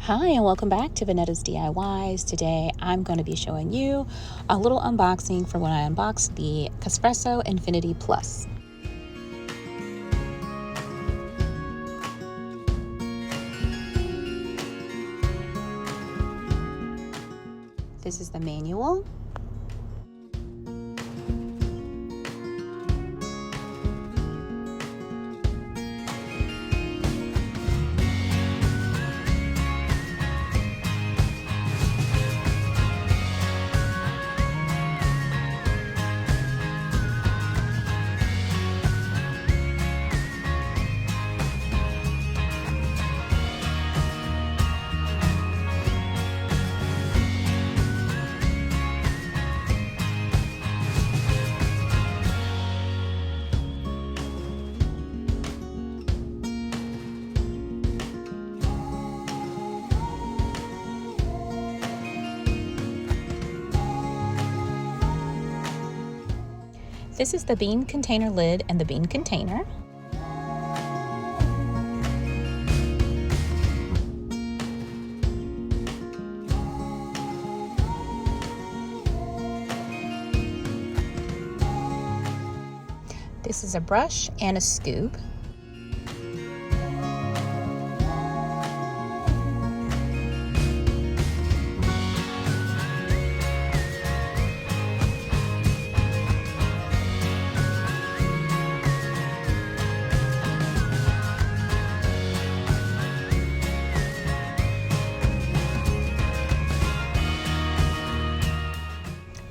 Hi and welcome back to Vanetta's DIYs. Today I'm going to be showing you a little unboxing for when I unboxed the Caspresso Infinity Plus. This is the manual. This is the bean container lid and the bean container. This is a brush and a scoop.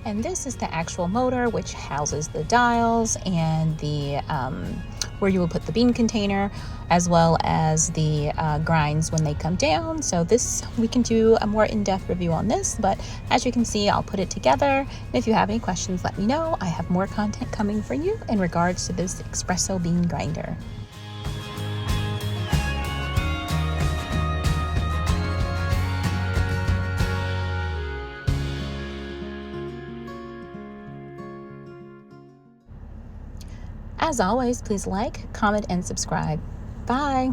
And this is the actual motor, which houses the dials and the where you will put the bean container, as well as the grinds when they come down. So we can do a more in-depth review on this, but as you can see, I'll put it together. And if you have any questions, let me know. I have more content coming for you in regards to this espresso bean grinder. As always, please like, comment, and subscribe. Bye.